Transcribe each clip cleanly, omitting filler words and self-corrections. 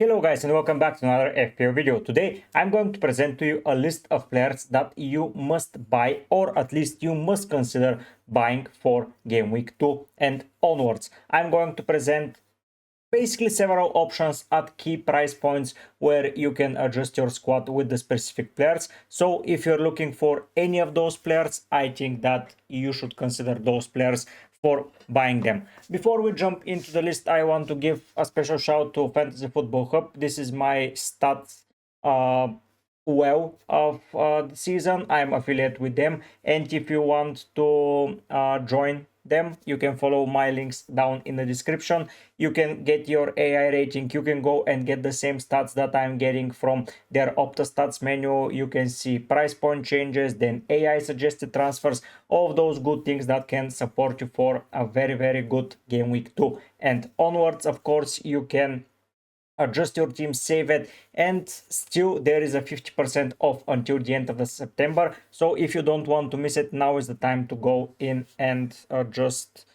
Hello guys and welcome back to another FPL video. Today I'm going to present to you a list of players that you must buy, or at least you must consider buying for game week 2 and onwards. I'm going to present basically several options at key price points where you can adjust your squad with the specific players. So if you're looking for any of those players, I think that you should consider those players for buying them. Before we jump into the list, I want to give a special shout to Fantasy Football Hub. This is my stats well of the season. I'm affiliate with them, and if you want to join them, you can follow my links down in the description. You can get your AI rating, you can go and get the same stats that I'm getting from their Opta stats menu. You can see price point changes, then AI suggested transfers, all of those good things that can support you for a very good game week 2 and onwards. Of course, you can adjust your team, save it, and still there is a 50% off until the end of the September. So if you don't want to miss it, now is the time to go in and just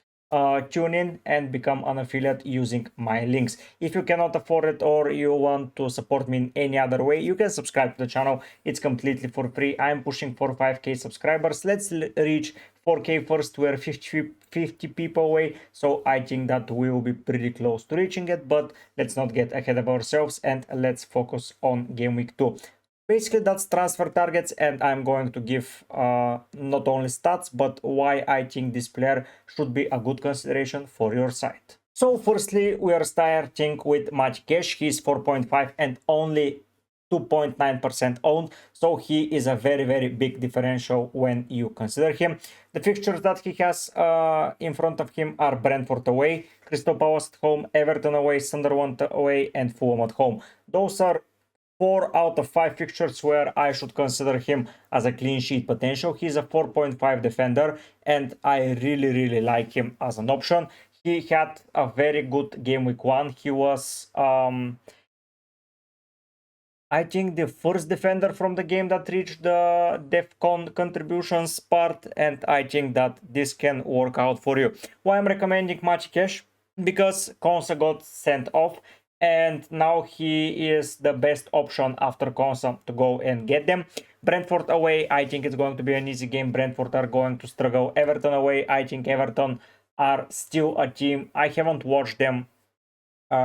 tune in and become an affiliate using my links. If you cannot afford it or you want to support me in any other way, you can subscribe to the channel. It's completely for free. I'm pushing for 5k subscribers. Let's reach 4k first. We're 50 people away, so I think that we will be pretty close to reaching it, but let's not get ahead of ourselves and let's focus on game week 2. Basically, that's transfer targets, and I'm going to give not only stats, but why I think this player should be a good consideration for your site. So firstly, we are starting with Matty Cash. He's 4.5 and only 2.9% owned, so he is a very big differential when you consider him. The fixtures that he has in front of him are Brentford away, Crystal Palace at home, Everton away, Sunderland away, and Fulham at home. Those are 4 out of 5 fixtures where I should consider him as a clean sheet potential. He's a 4.5 defender, and I really like him as an option. He had a very good game week 1. He was I think the first defender from the game that reached the DEFCON contributions part, and I think that this can work out for you. Why I'm recommending Matty Cash? Because Konsa got sent off, and now he is the best option after Konsa to go and get them. Brentford away, I think it's going to be an easy game. Brentford are going to struggle. Everton away, I think Everton are still a team. I haven't watched them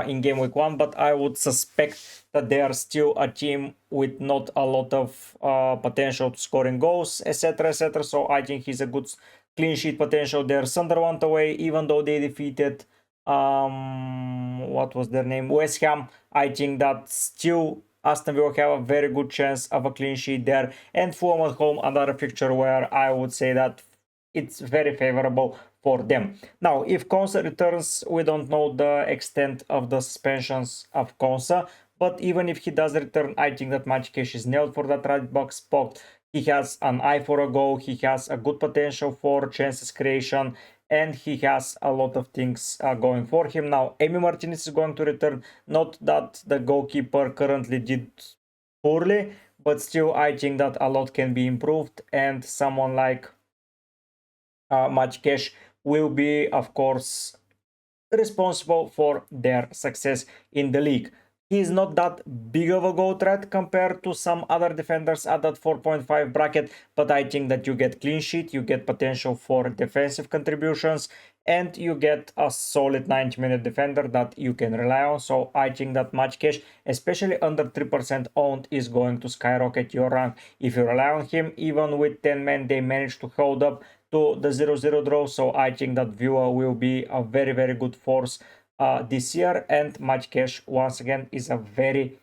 in game week 1, but I would suspect that they are still a team with not a lot of potential to scoring goals, etc. So I think he's a good clean sheet potential there. Sunderland away, even though they defeated what was their name, West Ham, I think that still Aston Villa have a very good chance of a clean sheet there. And Fulham at home, another fixture where I would say that it's very favorable for them. Now, if Konsa returns, we don't know the extent of the suspensions of Konsa, but even if he does return, I think that Matty Cash is nailed for that right box spot. He has an eye for a goal, he has a good potential for chances creation, and he has a lot of things going for him. Now, Emi Martinez is going to return. Not that the goalkeeper currently did poorly, but still I think that a lot can be improved, and someone like Matty Cash will be, of course, responsible for their success in the league. He is not that big of a goal threat compared to some other defenders at that 4.5 bracket, but I think that you get clean sheet, you get potential for defensive contributions, and you get a solid 90-minute defender that you can rely on. So I think that Matty Cash, especially under 3% owned, is going to skyrocket your rank if you rely on him. Even with 10 men, they managed to hold up to the 0-0 draw, so I think that Villa will be a very good force this year. And Matty Cash, once again, is a very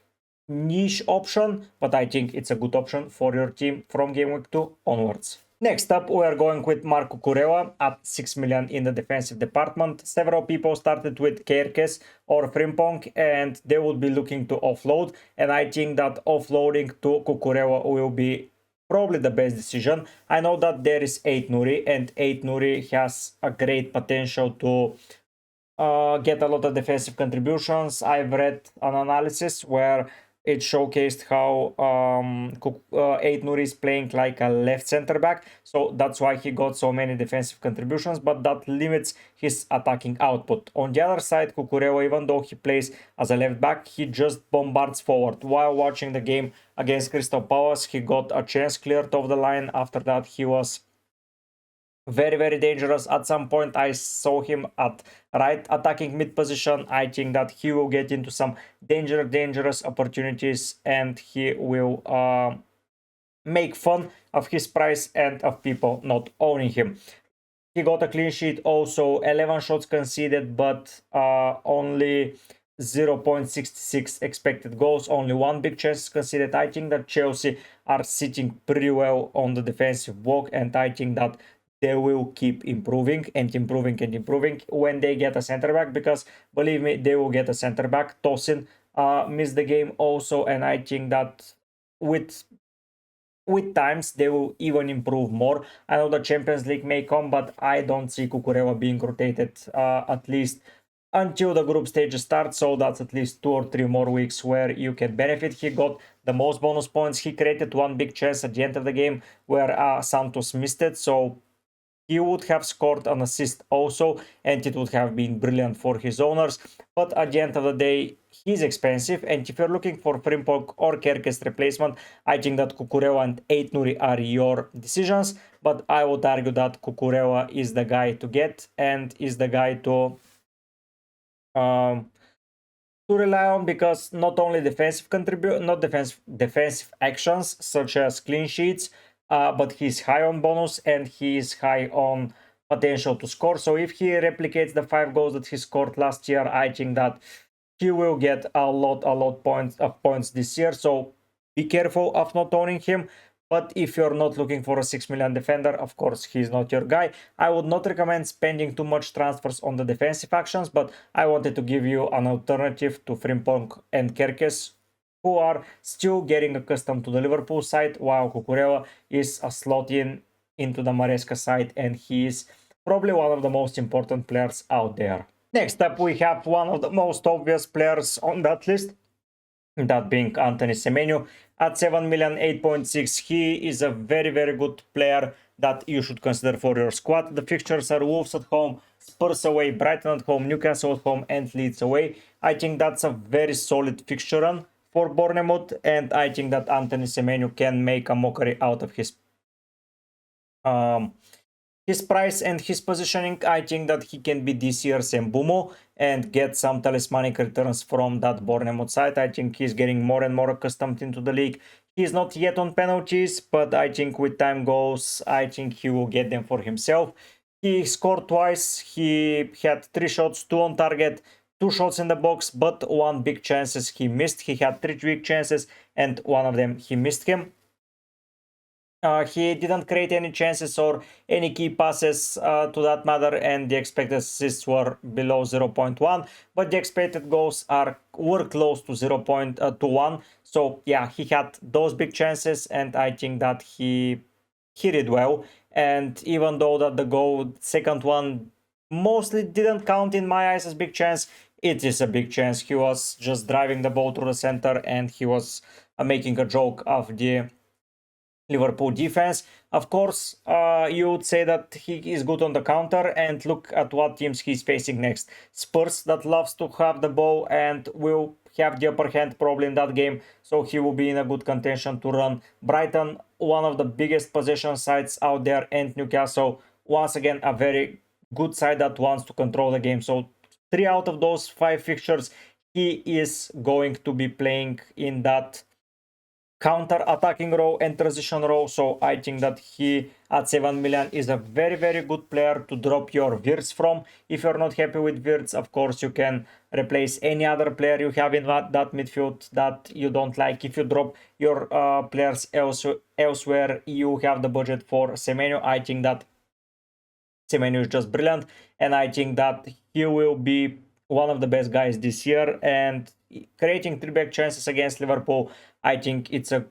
niche option, but I think it's a good option for your team from game week 2 onwards. Next up, we are going with Marc Cucurella at 6 million in the defensive department. Several people started with Kerkez or Frimpong, and they would be looking to offload, and I think that offloading to Cucurella will be probably the best decision. I know that there is 8 Nuri, and 8 Nuri has a great potential to get a lot of defensive contributions. I've read an analysis where it showcased how Ait Nouri is playing like a left center back, so that's why he got so many defensive contributions, but that limits his attacking output. On the other side, Cucurella, even though he plays as a left back, he just bombards forward. While watching the game against Crystal Palace, he got a chance cleared off the line. After that, he was very dangerous. At some point I saw him at right attacking mid position. I think that he will get into some dangerous opportunities, and he will make fun of his price and of people not owning him. He got a clean sheet, also 11 shots conceded, but only 0.66 expected goals, only one big chance conceded. I think that Chelsea are sitting pretty well on the defensive block, and I think that they will keep improving when they get a center back, because believe me, they will get a center back. Tosin missed the game also, and I think that with times they will even improve more. I know the Champions League may come, but I don't see Cucurella being rotated at least until the group stage starts, so that's at least 2 or 3 more weeks where you can benefit. He got the most bonus points. He created one big chance at the end of the game where Santos missed it, so he would have scored an assist also, and it would have been brilliant for his owners. But at the end of the day, he's expensive, and if you're looking for Frimpong or Kerkes replacement, I think that Cucurella and Ait Nouri are your decisions. But I would argue that Cucurella is the guy to get, and is the guy to rely on, because not only defensive actions such as clean sheets, but he's high on bonus and he's high on potential to score. So if he replicates the 5 goals that he scored last year, I think that he will get a lot of points this year. So be careful of not owning him. But if you're not looking for a 6 million defender, of course, he's not your guy. I would not recommend spending too much transfers on the defensive actions, but I wanted to give you an alternative to Frimpong and Kerkes, who are still getting accustomed to the Liverpool side, while Cucurella is a slot into the Maresca side, and he is probably one of the most important players out there. Next up, we have one of the most obvious players on that list, that being Antoine Semenyo. At 7 million, 8.6, he is a very good player that you should consider for your squad. The fixtures are Wolves at home, Spurs away, Brighton at home, Newcastle at home, and Leeds away. I think that's a very solid fixture run for Bournemouth, and I think that Antoine Semenyo can make a mockery out of his price and his positioning. I think that he can be this year's Mbumo and get some talismanic returns from that Bournemouth side. I think he's getting more and more accustomed into the league. He's not yet on penalties, but I think with time goes, I think he will get them for himself. He scored twice. He had 3 shots, 2 on target, 2 shots in the box, but 1 big chances he missed. He had 3 big chances, and 1 of them he missed him. He didn't create any chances or any key passes to that matter, and the expected assists were below 0.1, but the expected goals were close to 0.1. So yeah, he had those big chances, and I think that he did well. And even though that the second one mostly didn't count in my eyes as big chance, it is a big chance. He was just driving the ball through the center, and he was making a joke of the Liverpool defense. Of course, you would say that he is good on the counter, and look at what teams he's facing next. Spurs, that loves to have the ball and will have the upper hand probably in that game, so he will be in a good contention to run. Brighton, one of the biggest possession sides out there, and Newcastle, once again, a very good side that wants to control the game. So 3 out of those 5 fixtures, he is going to be playing in that counter-attacking role and transition role. So I think that he at 7 million is a very good player to drop your Wirtz from. If you're not happy with Wirtz, of course you can replace any other player you have in that midfield that you don't like. If you drop your players elsewhere, you have the budget for Semenyo. I think that Semenyo is just brilliant, and I think that he will be one of the best guys this year. And creating 3 back chances against Liverpool, I think it's an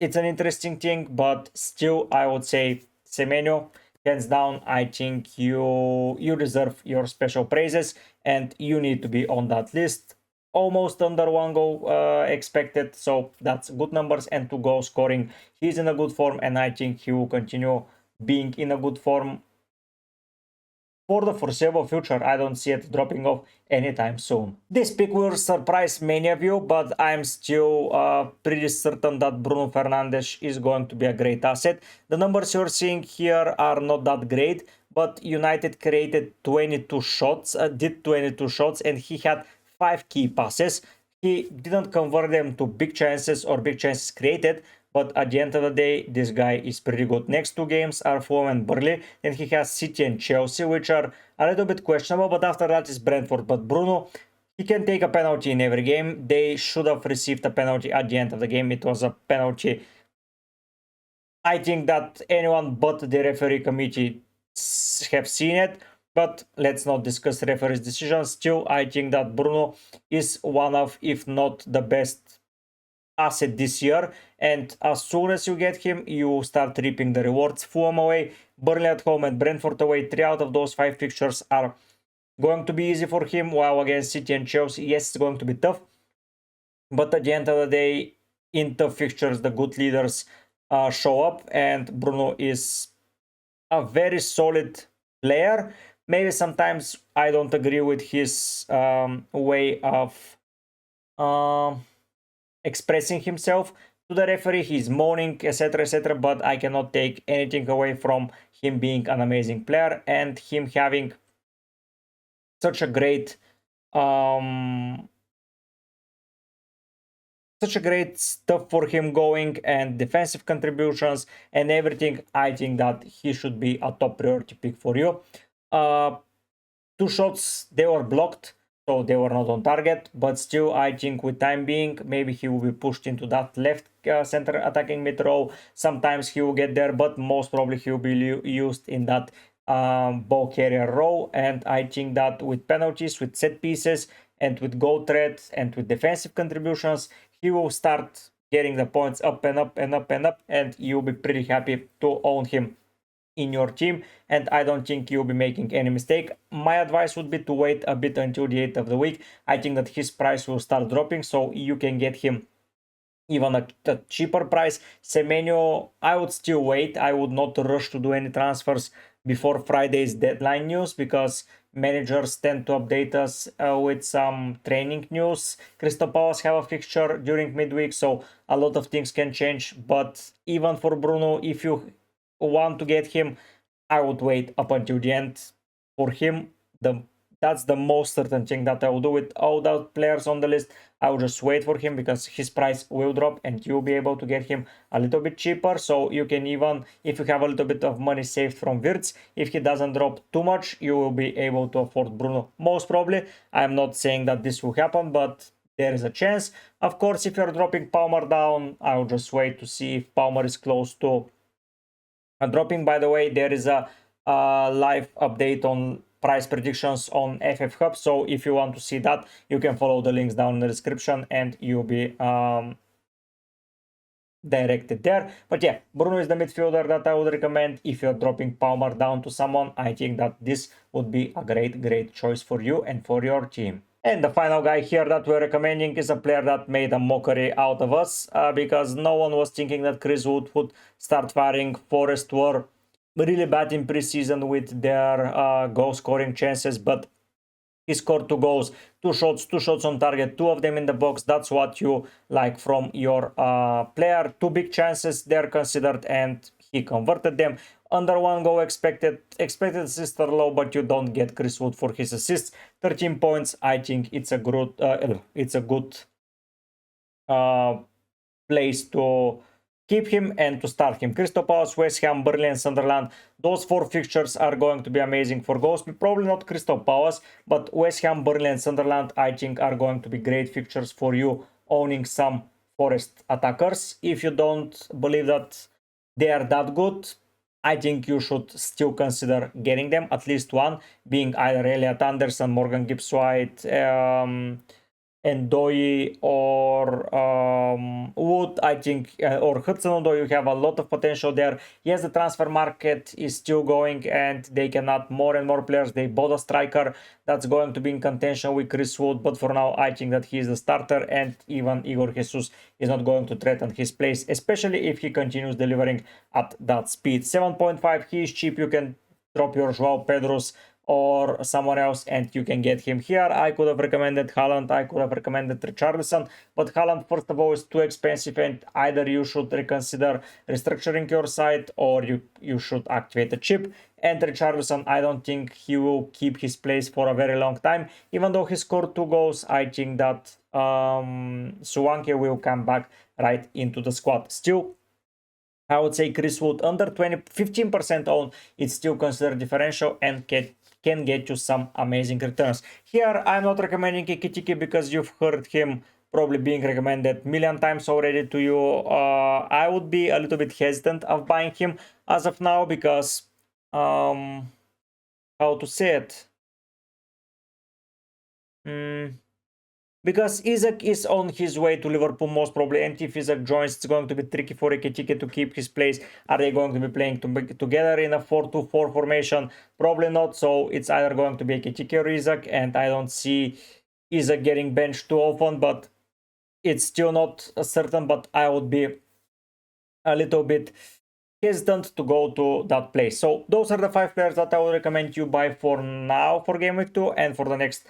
interesting thing, but still I would say Semenyo, hands down. I think you deserve your special praises, and you need to be on that list. almost under 1 goal expected, so that's good numbers. And 2 goal scoring, he's in a good form, and I think he will continue being in a good form for the foreseeable future. I don't see it dropping off anytime soon. This pick will surprise many of you, but I'm still pretty certain that Bruno Fernandes is going to be a great asset. The numbers you're seeing here are not that great, but United created 22 shots, did 22 shots, and he had 5 key passes. He didn't convert them to big chances or big chances created, but at the end of the day, this guy is pretty good. Next 2 games are Fulham and Burnley. Then he has City and Chelsea, which are a little bit questionable, but after that is Brentford. But Bruno, he can take a penalty in every game. They should have received a penalty at the end of the game. It was a penalty. I think that anyone but the referee committee have seen it. But let's not discuss referee's decisions. Still, I think that Bruno is one of, if not the best asset this year, and as soon as you get him, you start reaping the rewards. Fulham away, Burnley at home, and Brentford away. 3 out of those 5 fixtures are going to be easy for him, while against City and Chelsea, yes, it's going to be tough, but at the end of the day, in tough fixtures, the good leaders show up, and Bruno is a very solid player. Maybe sometimes I don't agree with his way of expressing himself to the referee. He's moaning, etc., etc., but I cannot take anything away from him being an amazing player and him having such a great stuff for him going, and defensive contributions and everything. I think that he should be a top priority pick for you. 2 shots, they were blocked, so they were not on target, but still, I think with time being, maybe he will be pushed into that left center attacking mid row. Sometimes he will get there, but most probably he will be used in that ball carrier role. And I think that with penalties, with set pieces, and with goal threat, and with defensive contributions, he will start getting the points up and up and up and up, and you'll be pretty happy to own him in your team, and I don't think you'll be making any mistake. My advice would be to wait a bit until the 8th of the week. I think that his price will start dropping, so you can get him even at a cheaper price. Semenyo, I would still wait. I would not rush to do any transfers before Friday's deadline news, because managers tend to update us with some training news. Crystal Palace have a fixture during midweek, so a lot of things can change. But even for Bruno, if you want to get him, I would wait up until the end for him. That's the most certain thing that I will do with all the players on the list. I will just wait for him, because his price will drop and you'll be able to get him a little bit cheaper. So you can, even if you have a little bit of money saved from Wirtz, if he doesn't drop too much, you will be able to afford Bruno. Most probably. I'm not saying that this will happen, but there is a chance. Of course, if you're dropping Palmer down, I'll just wait to see if Palmer is close to dropping. By the way, there is a live update on price predictions on FF Hub, so if you want to see that, you can follow the links down in the description and you'll be directed there. But yeah, Bruno is the midfielder that I would recommend. If you're dropping Palmer down to someone, I think that this would be a great choice for you and for your team. And the final guy here that we're recommending is a player that made a mockery out of us, because no one was thinking that Chris Wood would start firing. Forest were really bad in preseason with their goal scoring chances, but he scored 2 goals, 2 shots on target, 2 of them in the box. That's what you like from your player. 2 big chances they're considered, and he converted them. Under 1 goal expected assists are low, but you don't get Chris Wood for his assists. 13 points. I think it's a good place to keep him and to start him. Crystal Palace, West Ham, Burnley and Sunderland. Those 4 fixtures are going to be amazing for goals. Probably not Crystal Palace, but West Ham, Burnley and Sunderland, I think, are going to be great fixtures for you owning some Forest attackers. If you don't believe that they are that good, I think you should still consider getting them, at least one, being either Elliot Anderson, Morgan Gibbs-White, Ndoye or Wood, I think, or Hudson-Odoi, you have a lot of potential there. Yes, the transfer market is still going and they can add more and more players. They bought a striker that's going to be in contention with Chris Wood, but for now I think that he is the starter, and even Igor Jesus is not going to threaten his place, especially if he continues delivering at that speed. 7.5, he is cheap. You can drop your Joao Pedros or someone else and you can get him here. I could have recommended Haaland, I could have recommended Richarlison, but Haaland, first of all, is too expensive, and either you should reconsider restructuring your side or you should activate the chip. And Richarlison, I don't think he will keep his place for a very long time. Even though he scored 2 goals, I think that Suwanke will come back right into the squad. Still, I would say Chris Wood under 15% own, it's still considered differential and can get you some amazing returns. Here, I'm not recommending Ekitike because you've heard him probably being recommended a million times already to you. I would be a little bit hesitant of buying him as of now because, how to say it? Because Isak is on his way to Liverpool most probably, and if Isak joins, it's going to be tricky for Ekitike to keep his place. Are they going to be playing together in a 4-2-4 formation? Probably not, so it's either going to be Ekitike or Isak, and I don't see Isak getting benched too often, but it's still not certain, but I would be a little bit hesitant to go to that place. So those are the 5 players that I would recommend you buy for now for Game Week 2, and for the next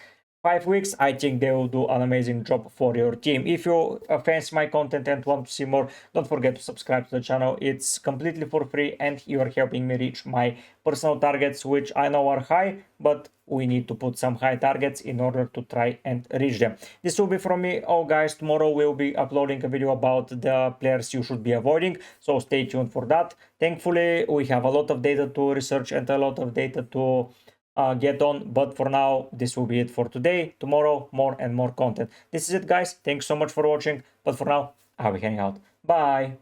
5 weeks, I think they will do an amazing job for your team. If you fancy my content and want to see more, don't forget to subscribe to the channel. It's completely for free and you are helping me reach my personal targets, which I know are high, but we need to put some high targets in order to try and reach them. This will be from me. Oh guys, tomorrow we'll be uploading a video about the players you should be avoiding, so stay tuned for that. Thankfully, we have a lot of data to research and a lot of data to get on, but for now this will be it for today. Tomorrow, more and more content. This is it, guys. Thanks so much for watching, but for now I'll be hanging out. Bye.